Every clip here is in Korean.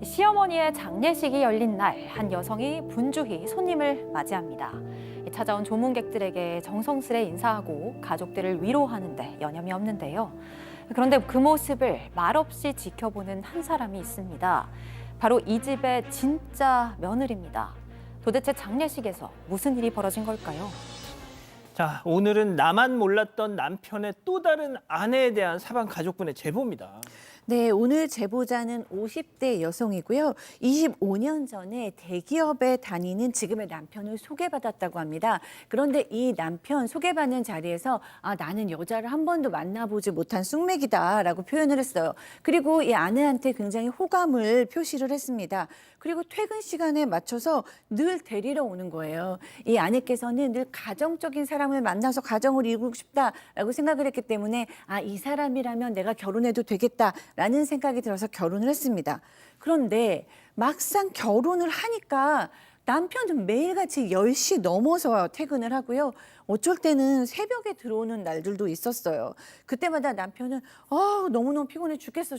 시어머니의 장례식이 열린 날, 한 여성이 분주히 손님을 맞이합니다. 찾아온 조문객들에게 정성스레 인사하고 가족들을 위로하는데 여념이 없는데요. 그런데 그 모습을 말없이 지켜보는 한 사람이 있습니다. 바로 이 집의 진짜 며느리입니다. 도대체 장례식에서 무슨 일이 벌어진 걸까요? 자, 오늘은 나만 몰랐던 남편의 또 다른 아내에 대한 사방 가족분의 제보입니다. 네, 오늘 제보자는 50대 여성이고요. 25년 전에 대기업에 다니는 지금의 남편을 소개받았다고 합니다. 그런데 이 남편 소개받는 자리에서 나는 여자를 한 번도 만나보지 못한 쑥맥이다라고 표현을 했어요. 그리고 이 아내한테 굉장히 호감을 표시를 했습니다. 그리고 퇴근 시간에 맞춰서 늘 데리러 오는 거예요. 이 아내께서는 늘 가정적인 사람을 만나서 가정을 이루고 싶다라고 생각을 했기 때문에 이 사람이라면 내가 결혼해도 되겠다라는 생각이 들어서 결혼을 했습니다. 그런데 막상 결혼을 하니까 남편은 매일같이 10시 넘어서 퇴근을 하고요. 어쩔 때는 새벽에 들어오는 날들도 있었어요. 그때마다 남편은 너무너무 피곤해 죽겠어.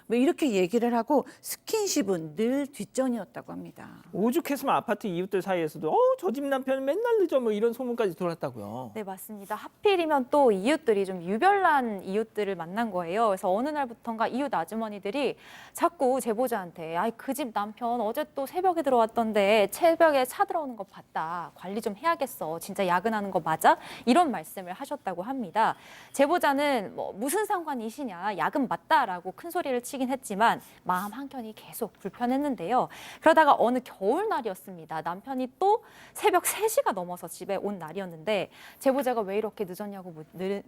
뭐 이렇게 얘기를 하고 스킨십은 늘 뒷전이었다고 합니다. 오죽했으면 아파트 이웃들 사이에서도 저 집 남편은 맨날 늦어 뭐 이런 소문까지 돌았다고요. 네, 맞습니다. 하필이면 또 이웃들이 좀 유별난 이웃들을 만난 거예요. 그래서 어느 날부턴가 이웃 아주머니들이 자꾸 제보자한테 그 집 남편 어제 또 새벽에 들어왔던데 새벽에 차 들어오는 거 봤다. 관리 좀 해야겠어. 진짜 야근하는 거 맞아? 이런 말씀을 하셨다고 합니다. 제보자는 무슨 상관이시냐, 야근 맞다라고 큰 소리를 치긴 했지만 마음 한켠이 계속 불편했는데요. 그러다가 어느 겨울날이었습니다. 남편이 또 새벽 3시가 넘어서 집에 온 날이었는데 제보자가 왜 이렇게 늦었냐고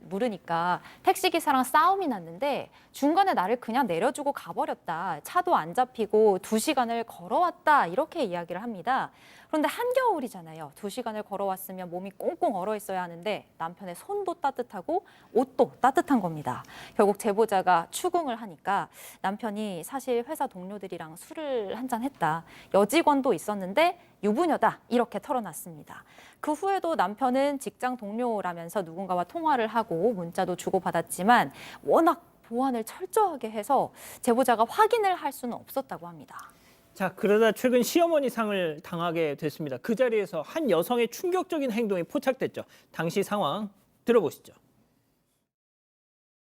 물으니까 택시기사랑 싸움이 났는데 중간에 나를 그냥 내려주고 가버렸다. 차도 안 잡히고 2시간을 걸어왔다. 이렇게 이야기를 합니다. 그런데 한겨울이잖아요. 2시간을 걸어왔으면 몸이 꽁꽁 얼어 있어야 하는데 남편의 손도 따뜻하고 옷도 따뜻한 겁니다. 결국 제보자가 추궁을 하니까 남편이 사실 회사 동료들이랑 술을 한잔 했다. 여직원도 있었는데 유부녀다. 이렇게 털어놨습니다. 그 후에도 남편은 직장 동료라면서 누군가와 통화를 하고 문자도 주고받았지만 워낙 보안을 철저하게 해서 제보자가 확인을 할 수는 없었다고 합니다. 자, 그러다 최근 시어머니 상을 당하게 됐습니다. 그 자리에서 한 여성의 충격적인 행동이 포착됐죠. 당시 상황 들어보시죠.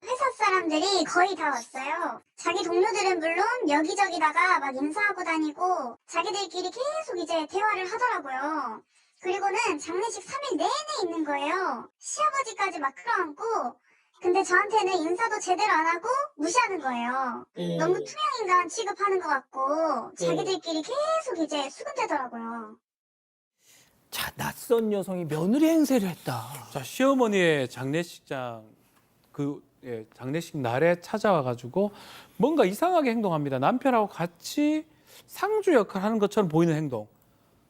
회사 사람들이 거의 다 왔어요. 자기 동료들은 물론 여기저기다가 막 인사하고 다니고 자기들끼리 계속 이제 대화를 하더라고요. 그리고는 장례식 3일 내내 있는 거예요. 시아버지까지 막 끌어안고 근데 저한테는 인사도 제대로 안 하고 무시하는 거예요. 너무 투명인간 취급하는 것 같고 자기들끼리 계속 이제 수근대더라고요. 자, 낯선 여성이 며느리 행세를 했다. 자, 시어머니의 장례식장 장례식 날에 찾아와가지고 뭔가 이상하게 행동합니다. 남편하고 같이 상주 역할 하는 것처럼 보이는 행동.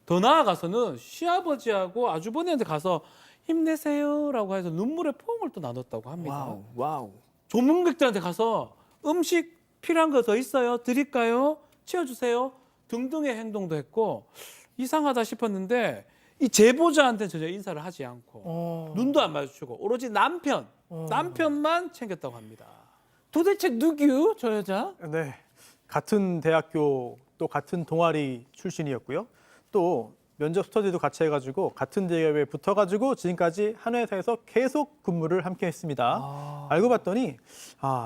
더 나아가서는 시아버지하고 아주버니한테 가서 힘내세요라고 해서 눈물의 포옹을 또 나눴다고 합니다. 와우. 조문객들한테 가서 음식 필요한 거 더 있어요? 드릴까요? 치워주세요? 등등의 행동도 했고 이상하다 싶었는데 이 제보자한테 전혀 인사를 하지 않고 눈도 안 마주치고 오로지 남편만 챙겼다고 합니다. 도대체 누구 저 여자? 네, 같은 대학교 또 같은 동아리 출신이었고요. 또 면접 스터디도 같이 해가지고 같은 대기업에 붙어가지고 지금까지 한 회사에서 계속 근무를 함께 했습니다. 알고 봤더니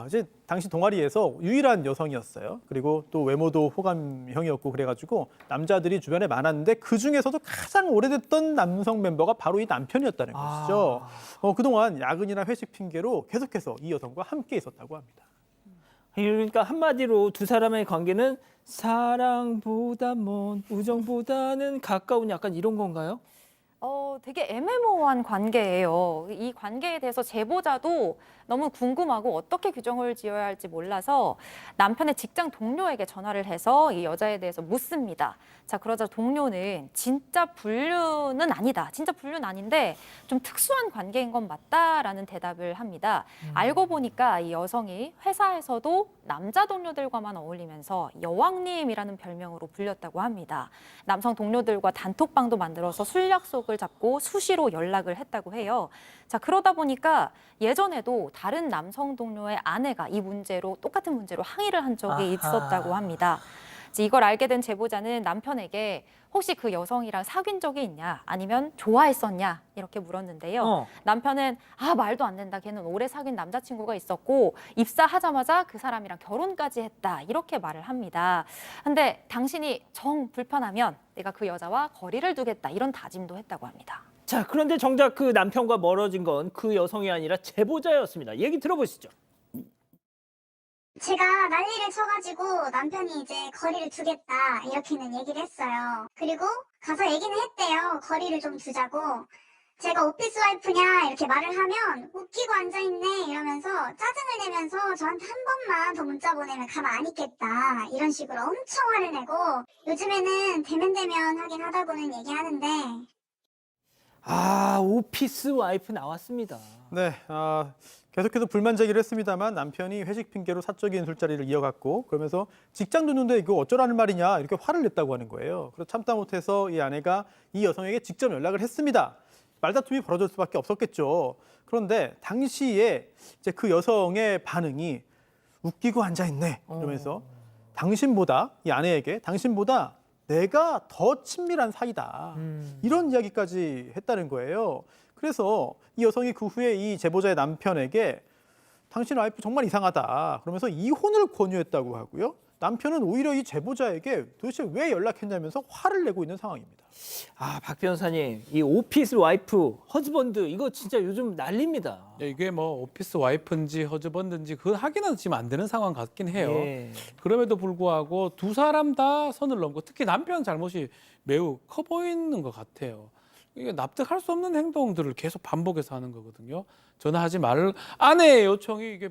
이제 당시 동아리에서 유일한 여성이었어요. 그리고 또 외모도 호감형이었고 그래가지고 남자들이 주변에 많았는데 그 중에서도 가장 오래됐던 남성 멤버가 바로 이 남편이었다는 것이죠. 그동안 야근이나 회식 핑계로 계속해서 이 여성과 함께 있었다고 합니다. 그러니까 한마디로 두 사람의 관계는 사랑보다 먼 우정보다는 가까운 약간 이런 건가요? 되게 애매모호한 관계예요. 이 관계에 대해서 제보자도 너무 궁금하고 어떻게 규정을 지어야 할지 몰라서 남편의 직장 동료에게 전화를 해서 이 여자에 대해서 묻습니다. 자, 그러자 동료는 진짜 불륜은 아니다. 진짜 불륜 아닌데 좀 특수한 관계인 건 맞다라는 대답을 합니다. 알고 보니까 이 여성이 회사에서도 남자 동료들과만 어울리면서 여왕님이라는 별명으로 불렸다고 합니다. 남성 동료들과 단톡방도 만들어서 술 약속을 잡고 수시로 연락을 했다고 해요. 자, 그러다 보니까 예전에도 다른 남성 동료의 아내가 이 문제로 똑같은 문제로 항의를 한 적이 있었다고 합니다. 이제 이걸 알게 된 제보자는 남편에게 혹시 그 여성이랑 사귄 적이 있냐 아니면 좋아했었냐 이렇게 물었는데요. 남편은 말도 안 된다. 걔는 오래 사귄 남자친구가 있었고 입사하자마자 그 사람이랑 결혼까지 했다. 이렇게 말을 합니다. 근데 당신이 정 불편하면 내가 그 여자와 거리를 두겠다. 이런 다짐도 했다고 합니다. 자, 그런데 정작 그 남편과 멀어진 건 그 여성이 아니라 제보자였습니다. 얘기 들어보시죠. 제가 난리를 쳐가지고 남편이 이제 거리를 두겠다 이렇게는 얘기를 했어요. 그리고 가서 얘기는 했대요. 거리를 좀 두자고. 제가 오피스 와이프냐 이렇게 말을 하면 웃기고 앉아있네 이러면서 짜증을 내면서 저한테 한 번만 더 문자 보내면 가만 안 있겠다 이런 식으로 엄청 화를 내고 요즘에는 대면대면 하긴 하다고는 얘기하는데 오피스 와이프 나왔습니다. 네, 계속해서 불만 제기를 했습니다만 남편이 회식 핑계로 사적인 술자리를 이어갔고 그러면서 직장 두는데 이거 어쩌라는 말이냐 이렇게 화를 냈다고 하는 거예요. 그래서 참다 못해서 이 아내가 이 여성에게 직접 연락을 했습니다. 말다툼이 벌어질 수밖에 없었겠죠. 그런데 당시에 이제 그 여성의 반응이 웃기고 앉아있네 이러면서 당신보다 이 아내에게 당신보다 내가 더 친밀한 사이다 이런 이야기까지 했다는 거예요. 그래서 이 여성이 그 후에 이 제보자의 남편에게 당신 와이프 정말 이상하다 그러면서 이혼을 권유했다고 하고요. 남편은 오히려 이 제보자에게 도대체 왜 연락했냐면서 화를 내고 있는 상황입니다. 박 변호사님, 이 오피스 와이프, 허즈번드 이거 진짜 요즘 난립니다. 이게 뭐 오피스 와이프인지 허즈번드인지 그 확인은 지금 안 되는 상황 같긴 해요. 예. 그럼에도 불구하고 두 사람 다 선을 넘고 특히 남편 잘못이 매우 커 보이는 것 같아요. 이게 납득할 수 없는 행동들을 계속 반복해서 하는 거거든요. 전화하지 말 아내의 요청이 이게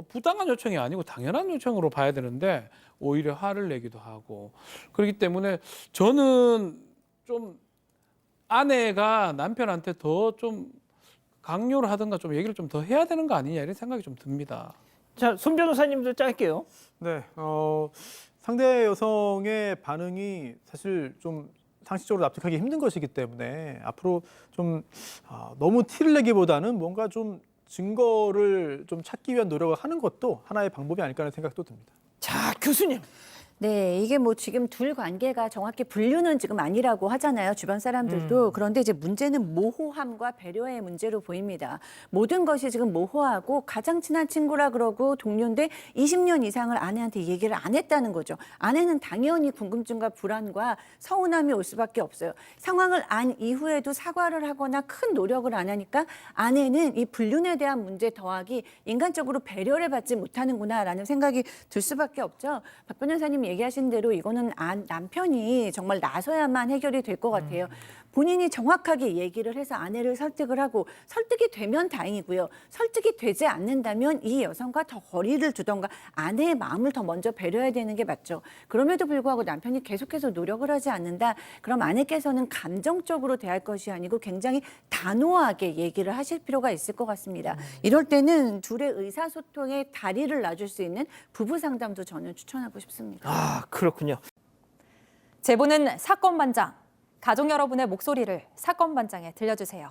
부당한 요청이 아니고 당연한 요청으로 봐야 되는데 오히려 화를 내기도 하고 그렇기 때문에 저는 좀 아내가 남편한테 더 좀 강요를 하든가 좀 얘기를 좀 더 해야 되는 거 아니냐 이런 생각이 좀 듭니다. 자, 손 변호사님도 짧게요. 네, 상대 여성의 반응이 사실 좀 상식적으로 납득하기 힘든 것이기 때문에 앞으로 좀 너무 티를 내기보다는 뭔가 좀 증거를 좀 찾기 위한 노력을 하는 것도 하나의 방법이 아닐까 하는 생각도 듭니다. 자, 교수님. 네, 이게 뭐 지금 둘 관계가 정확히 분류는 지금 아니라고 하잖아요. 주변 사람들도. 그런데 이제 문제는 모호함과 배려의 문제로 보입니다. 모든 것이 지금 모호하고 가장 친한 친구라 그러고 동료인데 20년 이상을 아내한테 얘기를 안 했다는 거죠. 아내는 당연히 궁금증과 불안과 서운함이 올 수밖에 없어요. 상황을 안 이후에도 사과를 하거나 큰 노력을 안 하니까 아내는 이 불륜에 대한 문제 더하기 인간적으로 배려를 받지 못하는구나라는 생각이 들 수밖에 없죠. 박 변호사님 얘기하신 대로 이거는 남편이 정말 나서야만 해결이 될 것 같아요. 본인이 정확하게 얘기를 해서 아내를 설득을 하고 설득이 되면 다행이고요. 설득이 되지 않는다면 이 여성과 더 거리를 두던가 아내의 마음을 더 먼저 배려해야 되는 게 맞죠. 그럼에도 불구하고 남편이 계속해서 노력을 하지 않는다. 그럼 아내께서는 감정적으로 대할 것이 아니고 굉장히 단호하게 얘기를 하실 필요가 있을 것 같습니다. 이럴 때는 둘의 의사소통에 다리를 놔줄 수 있는 부부 상담도 저는 추천하고 싶습니다. 그렇군요. 제보는 사건 반장. 가족 여러분의 목소리를 사건 반장에 들려주세요.